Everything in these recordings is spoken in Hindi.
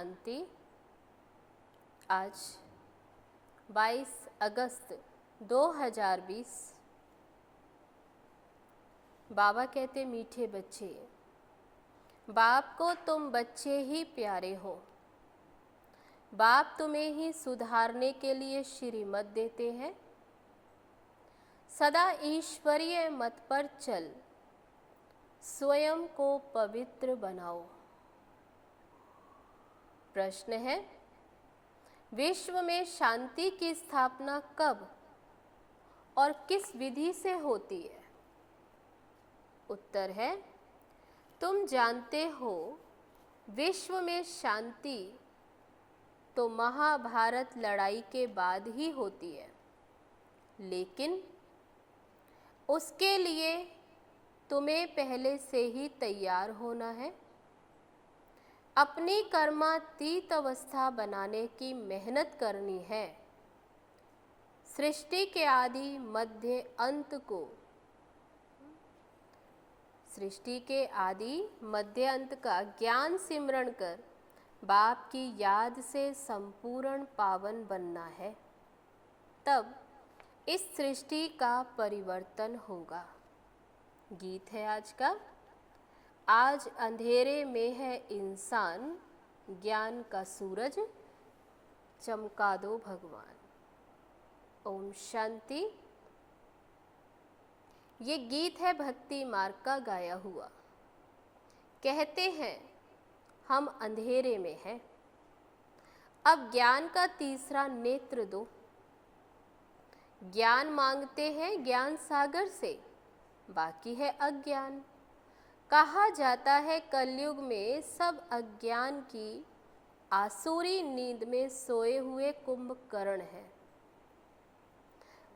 शांति। आज 22 अगस्त 2020। बाबा कहते, मीठे बच्चे, बाप को तुम बच्चे ही प्यारे हो। बाप तुम्हें ही सुधारने के लिए श्रीमत देते हैं। सदा ईश्वरीय मत पर चल, स्वयं को पवित्र बनाओ। प्रश्न है, विश्व में शांति की स्थापना कब और किस विधि से होती है? उत्तर है, तुम जानते हो विश्व में शांति तो महाभारत लड़ाई के बाद ही होती है, लेकिन उसके लिए तुम्हें पहले से ही तैयार होना है। अपनी कर्मातीत अवस्था बनाने की मेहनत करनी है। सृष्टि के आदि मध्य अंत को, सृष्टि के आदि मध्य अंत का ज्ञान सिमरण कर बाप की याद से संपूर्ण पावन बनना है। तब इस सृष्टि का परिवर्तन होगा। गीत है आज का। आज अंधेरे में है इंसान, ज्ञान का सूरज चमका दो भगवान। ओम शांति। ये गीत है भक्ति मार्ग का गाया हुआ। कहते हैं हम अंधेरे में हैं, अब ज्ञान का तीसरा नेत्र दो। ज्ञान मांगते हैं ज्ञान सागर से, बाकी है अज्ञान। कहा जाता है कलयुग में सब अज्ञान की आसुरी नींद में सोए हुए कुंभकर्ण है।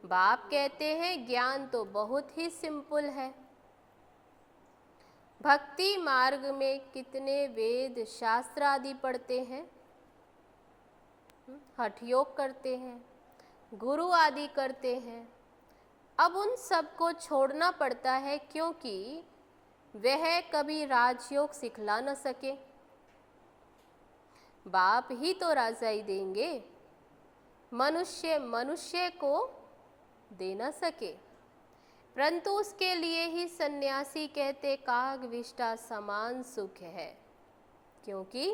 बाप कहते हैं ज्ञान तो बहुत ही सिंपल है। भक्ति मार्ग में कितने वेद शास्त्र आदि पढ़ते हैं, हठ योग करते हैं, गुरु आदि करते हैं। अब उन सबको छोड़ना पड़ता है, क्योंकि वह कभी राजयोग सिखला न सके। बाप ही तो राजाई देंगे, मनुष्य को दे न सके। परंतु उसके लिए ही सन्यासी कहते काग विष्टा समान सुख है, क्योंकि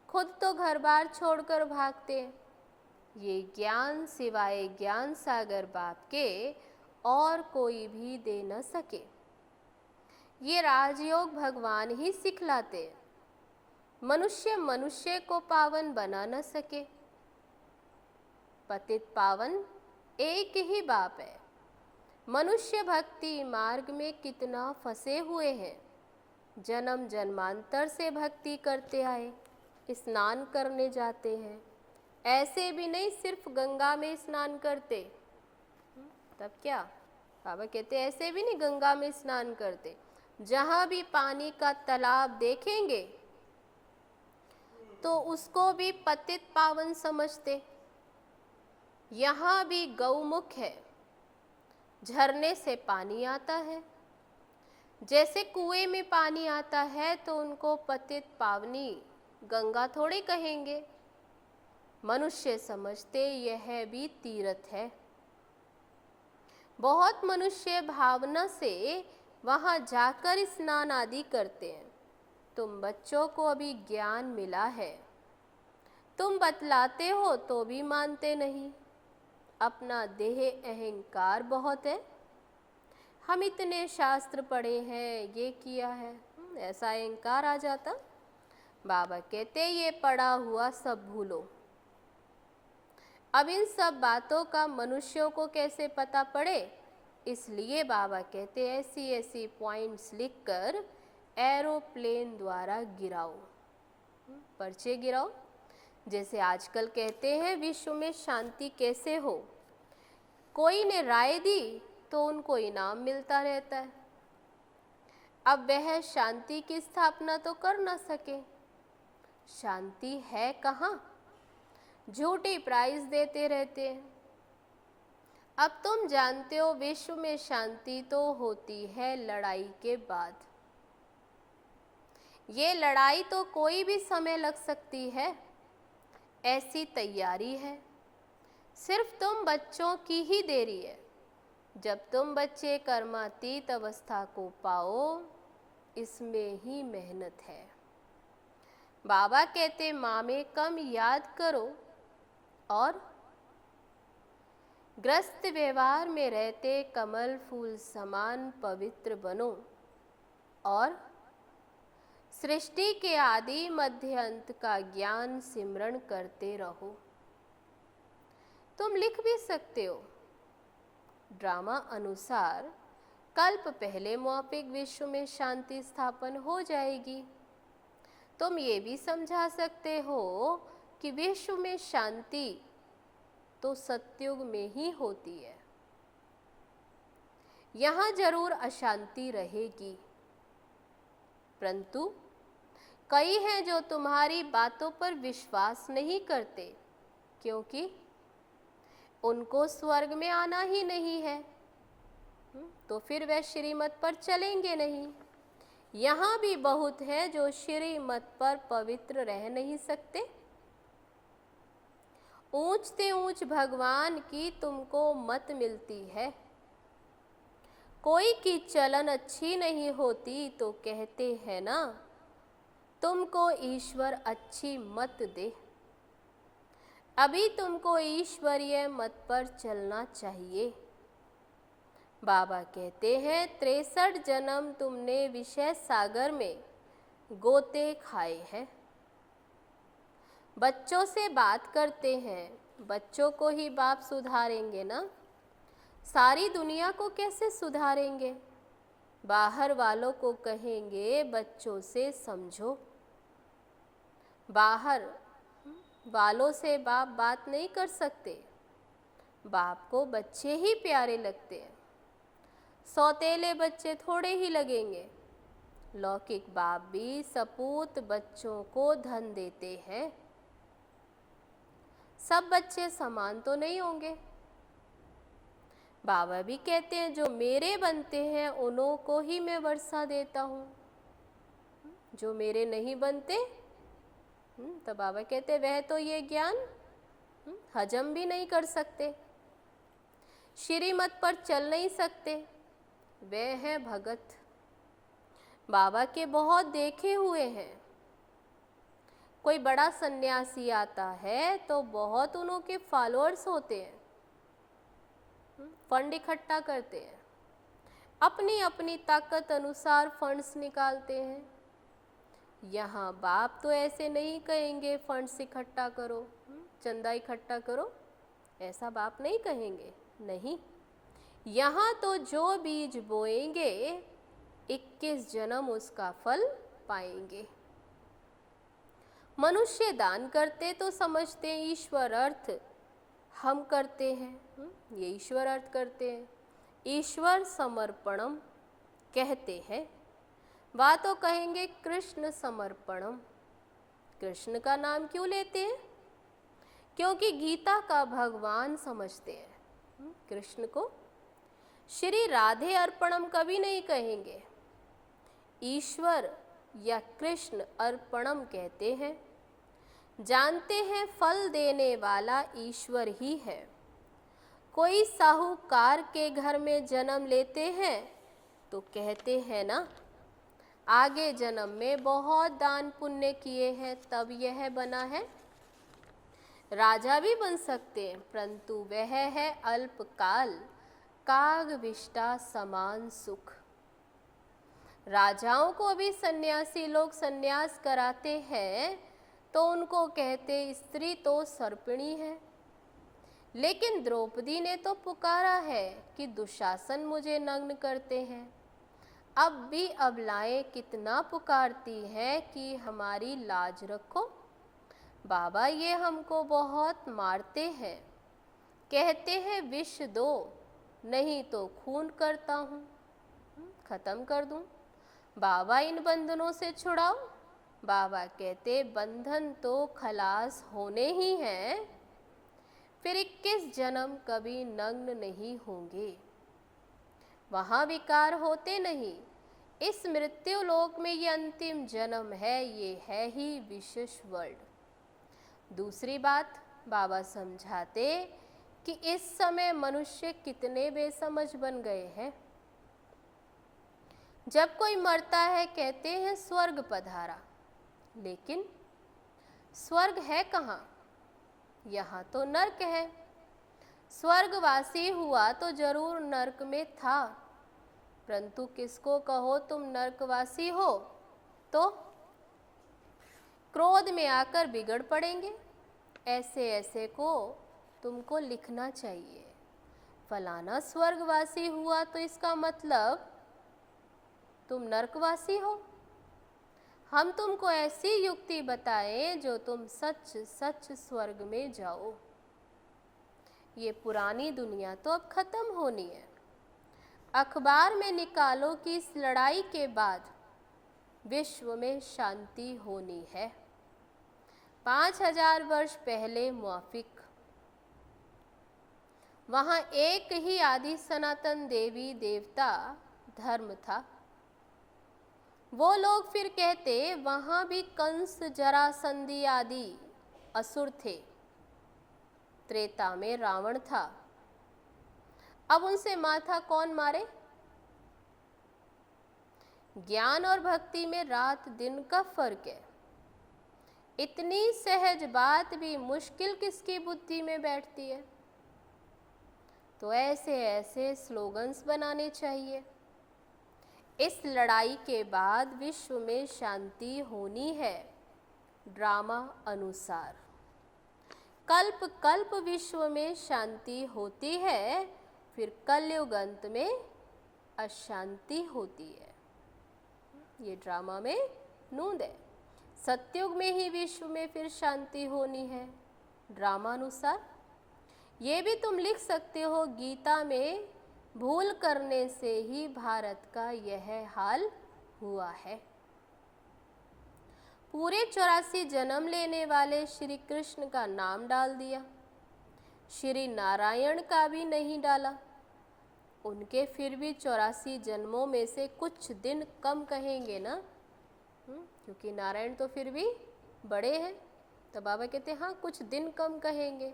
खुद तो घर बार छोड़कर भागते। ये ज्ञान सिवाय ज्ञान सागर बाप के और कोई भी दे न सके। ये राजयोग भगवान ही सिखलाते। मनुष्य को पावन बना न सके। पतित पावन एक ही बाप है। मनुष्य भक्ति मार्ग में कितना फंसे हुए हैं। जन्म जन्मांतर से भक्ति करते आए, स्नान करने जाते हैं। ऐसे भी नहीं सिर्फ गंगा में स्नान करते, तब क्या? बाबा कहते ऐसे भी नहीं गंगा में स्नान करते। जहाँ भी पानी का तालाब देखेंगे तो उसको भी पतित पावन समझते। यहाँ भी गौमुख है, झरने से पानी आता है। जैसे कुएं में पानी आता है तो उनको पतित पावनी गंगा थोड़े कहेंगे। मनुष्य समझते यह भी तीर्थ है। बहुत मनुष्य भावना से वहाँ जाकर स्नान आदि करते हैं। तुम बच्चों को अभी ज्ञान मिला है, तुम बतलाते हो तो भी मानते नहीं। अपना देह अहंकार बहुत है। हम इतने शास्त्र पढ़े हैं, ये किया है, ऐसा अहंकार आ जाता। बाबा कहते ये पढ़ा हुआ सब भूलो। अब इन सब बातों का मनुष्यों को कैसे पता पड़े, इसलिए बाबा कहते ऐसी ऐसी पॉइंट्स लिखकर एरोप्लेन द्वारा गिराओ, पर्चे गिराओ। जैसे आजकल कहते हैं विश्व में शांति कैसे हो, कोई ने राय दी तो उनको इनाम मिलता रहता है। अब वह शांति की स्थापना तो कर ना सके। शांति है कहाँ? झूठी प्राइज देते रहते हैं। अब तुम जानते हो विश्व में शांति तो होती है लड़ाई के बाद। ये लड़ाई तो कोई भी समय लग सकती है, ऐसी तैयारी है। सिर्फ तुम बच्चों की ही देरी है। जब तुम बच्चे कर्मातीत अवस्था को पाओ, इसमें ही मेहनत है। बाबा कहते माँ में कम याद करो और ग्रस्त व्यवहार में रहते कमल फूल समान पवित्र बनो और सृष्टि के आदि मध्य अंत का ज्ञान सिमरण करते रहो। तुम लिख भी सकते हो, ड्रामा अनुसार कल्प पहले मौपिक विश्व में शांति स्थापन हो जाएगी। तुम ये भी समझा सकते हो कि विश्व में शांति तो सतयुग में ही होती है। यहाँ जरूर अशांति रहेगी, परंतु कई हैं जो तुम्हारी बातों पर विश्वास नहीं करते, क्योंकि उनको स्वर्ग में आना ही नहीं है, तो फिर वे श्रीमत पर चलेंगे नहीं। यहाँ भी बहुत है जो श्रीमत पर पवित्र रह नहीं सकते। ऊंचते ऊंच भगवान की तुमको मत मिलती है। कोई की चलन अच्छी नहीं होती तो कहते हैं ना, तुमको ईश्वर अच्छी मत दे। अभी तुमको ईश्वरीय मत पर चलना चाहिए। बाबा कहते हैं 63 जन्म तुमने विषय सागर में गोते खाए हैं। बच्चों से बात करते हैं, बच्चों को ही बाप सुधारेंगे ना, सारी दुनिया को कैसे सुधारेंगे? बाहर वालों को कहेंगे बच्चों से समझो। बाहर वालों से बाप बात नहीं कर सकते। बाप को बच्चे ही प्यारे लगते हैं। सौतेले बच्चे थोड़े ही लगेंगे। लौकिक बाप भी सपूत बच्चों को धन देते हैं। सब बच्चे समान तो नहीं होंगे। बाबा भी कहते हैं जो मेरे बनते हैं उन्हों को ही मैं वर्षा देता हूँ, जो मेरे नहीं बनते तो बाबा कहते वह तो ये ज्ञान हजम भी नहीं कर सकते, श्रीमत पर चल नहीं सकते, वे है भगत। बाबा के बहुत देखे हुए हैं। कोई बड़ा सन्यासी आता है तो बहुत उनके फॉलोअर्स होते हैं, फंड इकट्ठा करते हैं, अपनी अपनी ताकत अनुसार फंड्स निकालते हैं। यहाँ बाप तो ऐसे नहीं कहेंगे फंड्स इकट्ठा करो, चंदा इकट्ठा करो, ऐसा बाप नहीं कहेंगे। नहीं, यहाँ तो जो बीज बोएंगे 21 जन्म उसका फल पाएंगे। मनुष्य दान करते तो समझते ईश्वर अर्थ हम करते हैं, ये ईश्वर अर्थ करते हैं, ईश्वर समर्पणम कहते हैं। वह तो कहेंगे कृष्ण समर्पणम। कृष्ण का नाम क्यों लेते हैं? क्योंकि गीता का भगवान समझते हैं कृष्ण को। श्री राधे अर्पणम कभी नहीं कहेंगे, ईश्वर या कृष्ण अर्पणम कहते हैं। जानते हैं फल देने वाला ईश्वर ही है। कोई साहूकार के घर में जन्म लेते हैं तो कहते हैं ना, आगे जन्म में बहुत दान पुण्य किए हैं तब यह बना है। राजा भी बन सकते हैं, परंतु वह है अल्पकाल, काग विष्टा समान सुख। राजाओं को भी सन्यासी लोग सन्यास कराते हैं तो उनको कहते स्त्री तो सर्पिणी है। लेकिन द्रौपदी ने तो पुकारा है कि दुशासन मुझे नग्न करते हैं। अब भी अबलाएं कितना पुकारती हैं कि हमारी लाज रखो। बाबा ये हमको बहुत मारते हैं, कहते हैं विष दो नहीं तो खून करता हूँ, खत्म कर दूँ। बाबा इन बंधनों से छुड़ाओ। बाबा कहते बंधन तो खलास होने ही हैं, फिर 21 जन्म कभी नग्न नहीं होंगे। वहाँ विकार होते नहीं, इस मृत्यु लोक में ये अंतिम जन्म है, ये है ही विशेष वर्ल्ड। दूसरी बात बाबा समझाते कि इस समय मनुष्य कितने बेसमझ बन गए हैं। जब कोई मरता है कहते हैं स्वर्ग पधारा, लेकिन स्वर्ग है कहाँ? यहाँ तो नर्क है। स्वर्गवासी हुआ तो जरूर नर्क में था, परंतु किसको कहो तुम नर्कवासी हो तो क्रोध में आकर बिगड़ पड़ेंगे। ऐसे ऐसे को तुमको लिखना चाहिए। फलाना स्वर्गवासी हुआ तो इसका मतलब तुम नर्कवासी हो। हम तुमको ऐसी युक्ति बताएं जो तुम सच सच स्वर्ग में जाओ। ये पुरानी दुनिया तो अब खत्म होनी है। अखबार में निकालो कि इस लड़ाई के बाद विश्व में शांति होनी है। 5000 वर्ष पहले मुआफिक वहां एक ही आदि सनातन देवी देवता धर्म था। वो लोग फिर कहते वहां भी कंस जरासंधी आदि असुर थे। त्रेता में रावण था। अब उनसे माथा कौन मारे? ज्ञान और भक्ति में रात दिन का फर्क है। इतनी सहज बात भी मुश्किल किसकी बुद्धि में बैठती है? तो ऐसे ऐसे स्लोगन्स बनाने चाहिए। इस लड़ाई के बाद विश्व में शांति होनी है ड्रामा अनुसार। कल्प कल्प विश्व में शांति होती है, फिर कलयुग अंत में अशांति होती है। ये ड्रामा में नूंद है। सतयुग में ही विश्व में फिर शांति होनी है ड्रामा अनुसार। ये भी तुम लिख सकते हो गीता में, भूल करने से ही भारत का यह हाल हुआ है। पूरे 84 जन्म लेने वाले श्री कृष्ण का नाम डाल दिया, श्री नारायण का भी नहीं डाला। उनके फिर भी 84 जन्मों में से कुछ दिन कम कहेंगे ना, क्योंकि नारायण तो फिर भी बड़े हैं। तो बाबा कहते हैं हाँ कुछ दिन कम कहेंगे।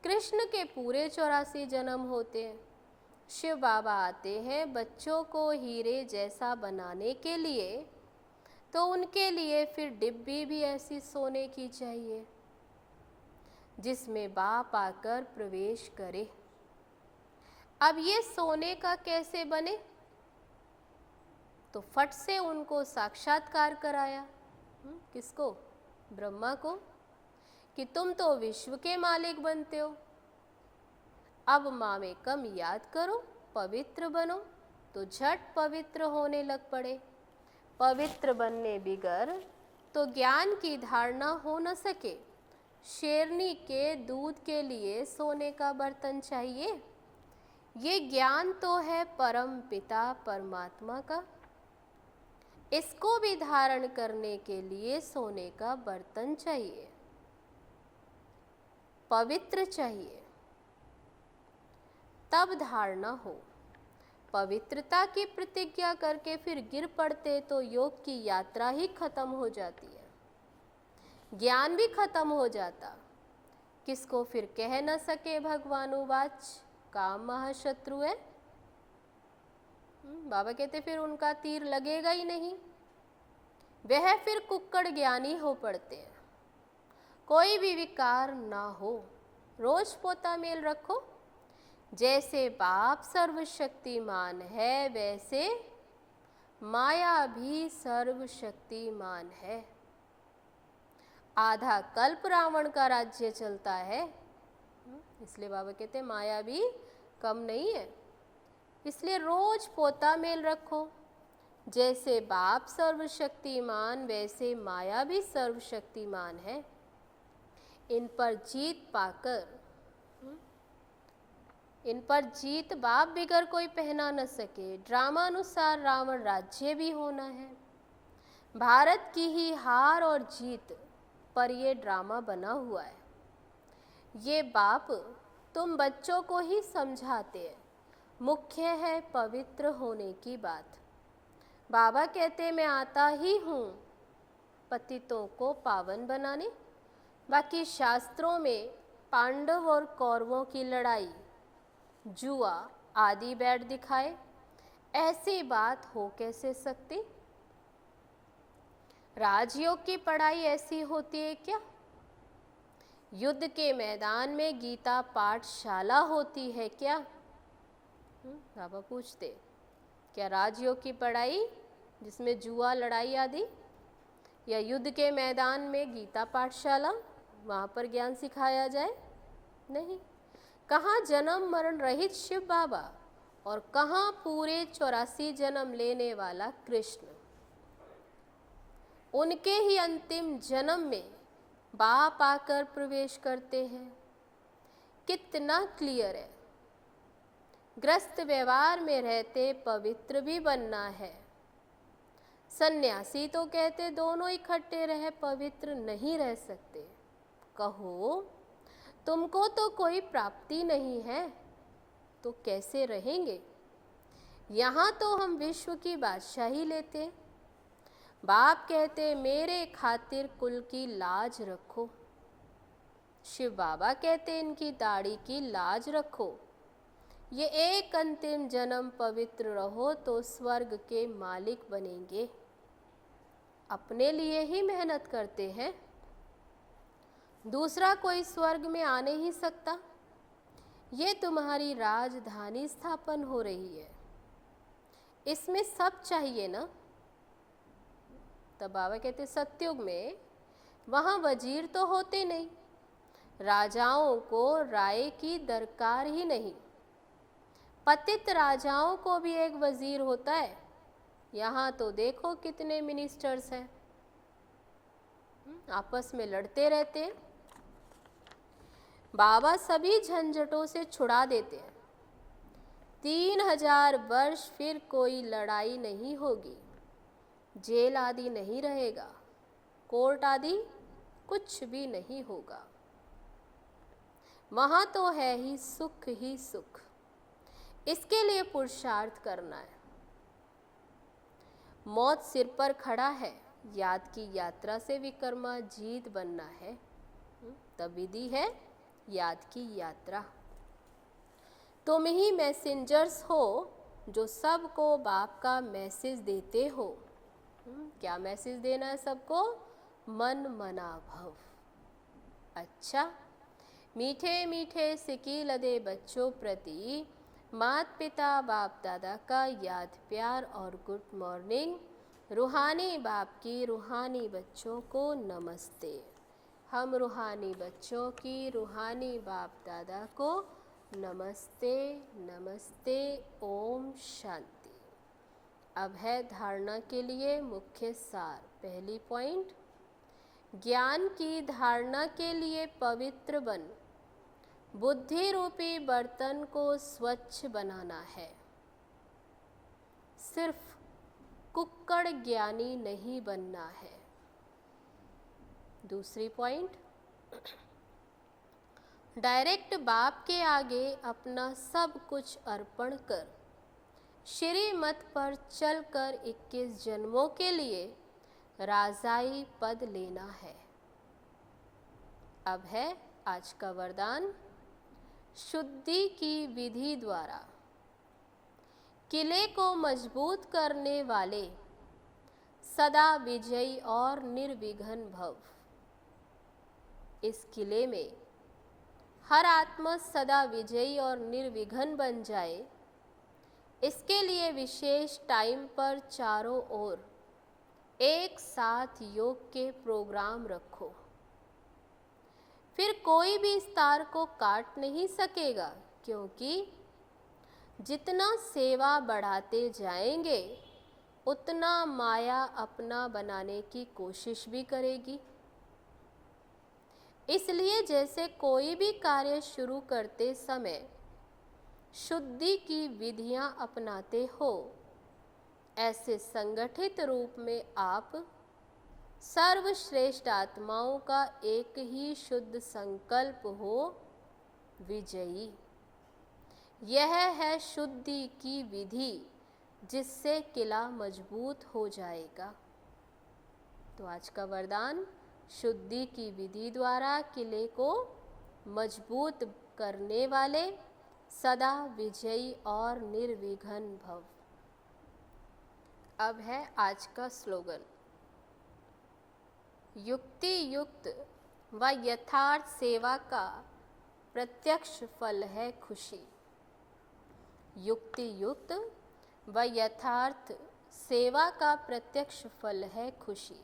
कृष्ण के पूरे 84 जन्म होते हैं। शिव बाबा आते हैं बच्चों को हीरे जैसा बनाने के लिए, तो उनके लिए फिर डिब्बी भी ऐसी सोने की चाहिए जिसमें बाप आकर प्रवेश करे। अब ये सोने का कैसे बने? तो फट से उनको साक्षात्कार कराया। किसको? ब्रह्मा को, कि तुम तो विश्व के मालिक बनते हो। अब माँ में कम याद करो, पवित्र बनो। तो झट पवित्र होने लग पड़े। पवित्र बनने बिगर तो ज्ञान की धारणा हो न सके। शेरनी के दूध के लिए सोने का बर्तन चाहिए। ये ज्ञान तो है परम पिता परमात्मा का। इसको भी धारण करने के लिए सोने का बर्तन चाहिए, पवित्र चाहिए, तब धारणा हो। पवित्रता की प्रतिज्ञा करके फिर गिर पड़ते तो योग की यात्रा ही खत्म हो जाती है, ज्ञान भी खत्म हो जाता। किसको फिर कह न सके भगवानुवाच, काम महाशत्रु है। बाबा कहते फिर उनका तीर लगेगा ही नहीं। वह फिर कुक्कड़ ज्ञानी हो पड़ते हैं। कोई भी विकार ना हो, रोज पोता मेल रखो। जैसे बाप सर्वशक्तिमान है वैसे माया भी सर्वशक्तिमान है। आधा कल्प रावण का राज्य चलता है, इसलिए बाबा कहते हैं माया भी कम नहीं है। इसलिए रोज पोता मेल रखो। जैसे बाप सर्वशक्तिमान वैसे माया भी सर्वशक्तिमान है। इन पर जीत पाकर, इन पर जीत बाप बिगर कोई पहना न सके। ड्रामा अनुसार रावण राज्य भी होना है। भारत की ही हार और जीत पर ये ड्रामा बना हुआ है। ये बाप तुम बच्चों को ही समझाते हैं। मुख्य है पवित्र होने की बात। बाबा कहते मैं आता ही हूँ पतितों को पावन बनाने। बाकी शास्त्रों में पांडव और कौरवों की लड़ाई, जुआ आदि बैठ दिखाए, ऐसी बात हो कैसे सकती? राजयोग की पढ़ाई ऐसी होती है क्या? युद्ध के मैदान में गीता पाठशाला होती है क्या? बाबा पूछते, क्या राजयोग की पढ़ाई जिसमें जुआ लड़ाई आदि, या युद्ध के मैदान में गीता पाठशाला, वहाँ पर ज्ञान सिखाया जाए? नहीं। कहाँ जन्म मरण रहित शिव बाबा और कहाँ पूरे 84 जन्म लेने वाला कृष्ण। उनके ही अंतिम जन्म में बाप आकर प्रवेश करते हैं। कितना क्लियर है। ग्रस्त व्यवहार में रहते पवित्र भी बनना है। सन्यासी तो कहते दोनों इकट्ठे रहे पवित्र नहीं रह सकते। कहो तुमको तो कोई प्राप्ति नहीं है तो कैसे रहेंगे? यहाँ तो हम विश्व की बादशाही लेते। बाप कहते मेरे खातिर कुल की लाज रखो। शिव बाबा कहते इनकी दाढ़ी की लाज रखो। ये एक अंतिम जन्म पवित्र रहो तो स्वर्ग के मालिक बनेंगे। अपने लिए ही मेहनत करते हैं, दूसरा कोई स्वर्ग में आ नहीं सकता। ये तुम्हारी राजधानी स्थापन हो रही है, इसमें सब चाहिए ना। तब बाबा कहते सतयुग में वहाँ वजीर तो होते नहीं, राजाओं को राय की दरकार ही नहीं। पतित राजाओं को भी एक वजीर होता है। यहाँ तो देखो कितने मिनिस्टर्स हैं, आपस में लड़ते रहते हैं। बाबा सभी झंझटों से छुड़ा देते हैं। 3000 वर्ष फिर कोई लड़ाई नहीं होगी, जेल आदि नहीं रहेगा, कोर्ट आदि कुछ भी नहीं होगा। वहाँ तो है ही सुख, इसके लिए पुरुषार्थ करना है। मौत सिर पर खड़ा है, याद की यात्रा से विकर्मा जीत बनना है। तब विधि है याद की यात्रा। तुम ही मैसेंजर्स हो जो सबको बाप का मैसेज देते हो। क्या मैसेज देना है सबको? मन मना भव। अच्छा, मीठे मीठे सिकी लदे बच्चों प्रति मात पिता बाप दादा का याद प्यार और गुड मॉर्निंग। रूहानी बाप की रूहानी बच्चों को नमस्ते। हम रूहानी बच्चों की रूहानी बाप दादा को नमस्ते नमस्ते। ओम शांति। अब है धारणा के लिए मुख्य सार। पहली पॉइंट, ज्ञान की धारणा के लिए पवित्र बन बुद्धि रूपी बर्तन को स्वच्छ बनाना है। सिर्फ कुक्कड़ ज्ञानी नहीं बनना है। दूसरी पॉइंट, डायरेक्ट बाप के आगे अपना सब कुछ अर्पण कर श्रीमत पर चलकर 21 जन्मों के लिए राजाई पद लेना है। अब है आज का वरदान। शुद्धि की विधि द्वारा किले को मजबूत करने वाले सदा विजयी और निर्विघ्न भव। इस किले में हर आत्मा सदा विजयी और निर्विघ्न बन जाए, इसके लिए विशेष टाइम पर चारों ओर एक साथ योग के प्रोग्राम रखो। फिर कोई भी इस तार को काट नहीं सकेगा, क्योंकि जितना सेवा बढ़ाते जाएंगे उतना माया अपना बनाने की कोशिश भी करेगी। इसलिए जैसे कोई भी कार्य शुरू करते समय शुद्धि की विधियां अपनाते हो, ऐसे संगठित रूप में आप सर्वश्रेष्ठ आत्माओं का एक ही शुद्ध संकल्प हो, विजयी। यह है शुद्धि की विधि जिससे किला मजबूत हो जाएगा। तो आज का वरदान, शुद्धि की विधि द्वारा किले को मजबूत करने वाले सदा विजयी और निर्विघ्न भव। अब है आज का स्लोगन। युक्ति युक्त व यथार्थ सेवा का प्रत्यक्ष फल है खुशी। युक्ति युक्त व यथार्थ सेवा का प्रत्यक्ष फल है खुशी।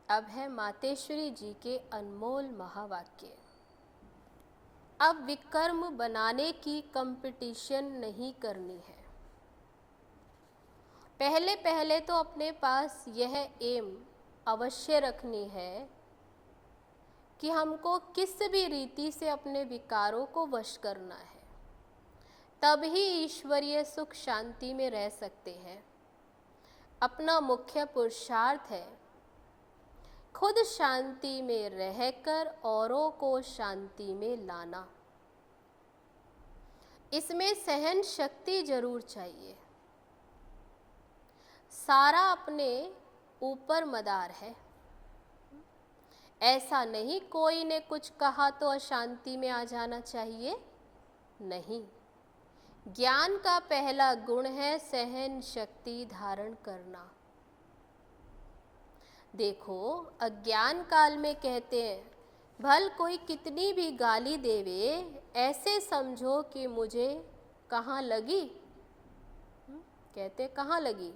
अब है मातेश्वरी जी के अनमोल महावाक्य। अब विकर्म बनाने की कंपटीशन नहीं करनी है। पहले पहले तो अपने पास यह एम अवश्य रखनी है कि हमको किस भी रीति से अपने विकारों को वश करना है, तभी ईश्वरीय सुख शांति में रह सकते हैं। अपना मुख्य पुरुषार्थ है खुद शांति में रहकर औरों को शांति में लाना। इसमें सहन शक्ति जरूर चाहिए। सारा अपने ऊपर मदार है। ऐसा नहीं कोई ने कुछ कहा तो अशांति में आ जाना चाहिए, नहीं। ज्ञान का पहला गुण है सहन शक्ति धारण करना। देखो, अज्ञान काल में कहते हैं भल कोई कितनी भी गाली देवे, ऐसे समझो कि मुझे कहाँ लगी। कहते कहाँ लगी?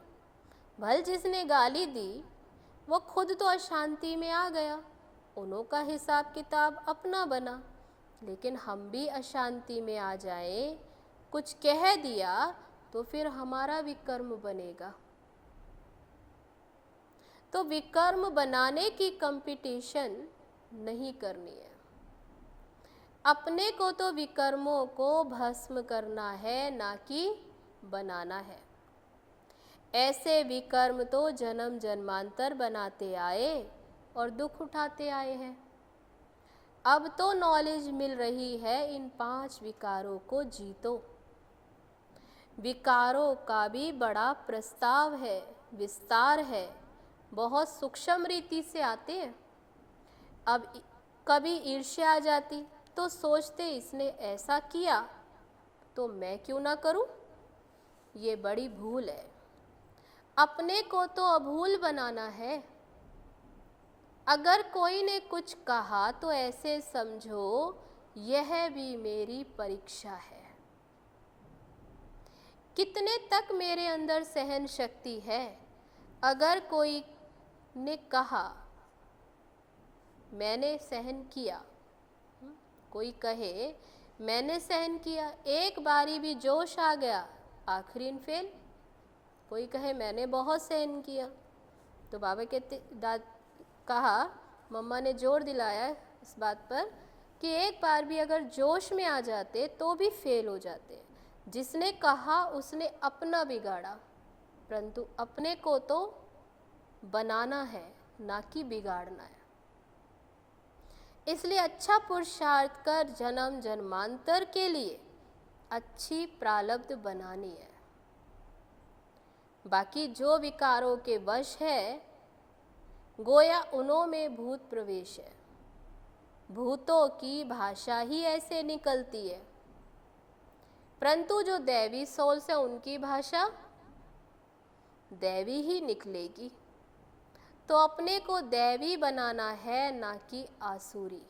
भल जिसने गाली दी वो खुद तो अशांति में आ गया, उन्हों का हिसाब किताब अपना बना। लेकिन हम भी अशांति में आ जाएं, कुछ कह दिया तो फिर हमारा विकर्म बनेगा। तो विकर्म बनाने की कंपटीशन नहीं करनी है। अपने को तो विकर्मों को भस्म करना है, ना कि बनाना है। ऐसे विकर्म तो जन्म जन्मांतर बनाते आए और दुख उठाते आए हैं। अब तो नॉलेज मिल रही है, इन 5 विकारों को जीतो। विकारों का भी बड़ा प्रस्ताव है, विस्तार है, बहुत सूक्ष्म रीति से आते हैं। अब कभी ईर्ष्या आ जाती तो सोचते इसने ऐसा किया तो मैं क्यों ना करूं। ये बड़ी भूल है। अपने को तो अभूल बनाना है। अगर कोई ने कुछ कहा तो ऐसे समझो यह भी मेरी परीक्षा है। कितने तक मेरे अंदर सहन शक्ति है। अगर कोई ने कहा मैंने सहन किया, कोई कहे मैंने सहन किया, एक बारी भी जोश आ गया, आखिरीन फेल। कोई कहे मैंने बहुत सहन किया, तो बाबा कहते कहा, मम्मा ने जोर दिलाया इस बात पर कि एक बार भी अगर जोश में आ जाते तो भी फेल हो जाते। जिसने कहा उसने अपना बिगाड़ा, परंतु अपने को तो बनाना है, ना कि बिगाड़ना है। इसलिए अच्छा पुरुषार्थ कर जन्म जन्मांतर के लिए अच्छी प्रारब्ध बनानी है। बाकी जो विकारों के वश है, गोया उन्हों में भूत प्रवेश है। भूतों की भाषा ही ऐसे निकलती है, परंतु जो दैवी सोल से उनकी भाषा दैवी ही निकलेगी। तो अपने को दैवी बनाना है, ना कि आसुरी।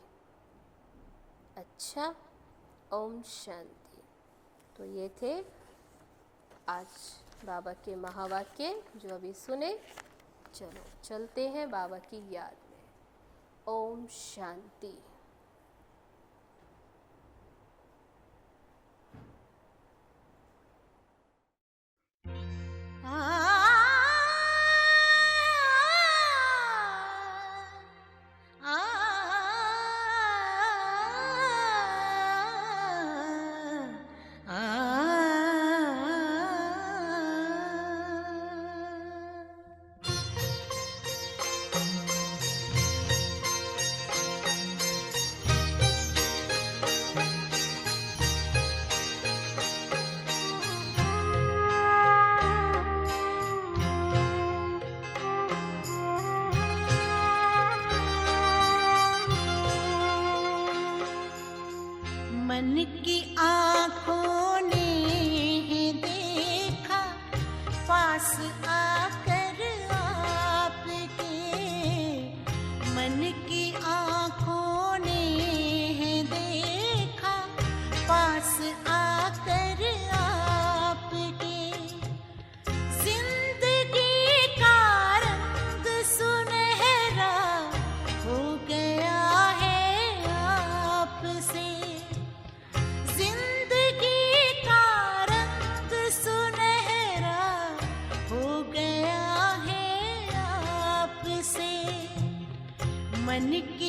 अच्छा, ओम शांति। तो ये थे आज बाबा के महावाक्य जो अभी सुने। चलो चलते हैं बाबा की याद में। ओम शांति। पास आकर आपके मन की आँखों ने है देखा, पास आकर आपके जिंदगी का रंग सुनहरा हो गया है आपसे, जिंदगी का रंग सुनहरा हो गया है आपसे। मन की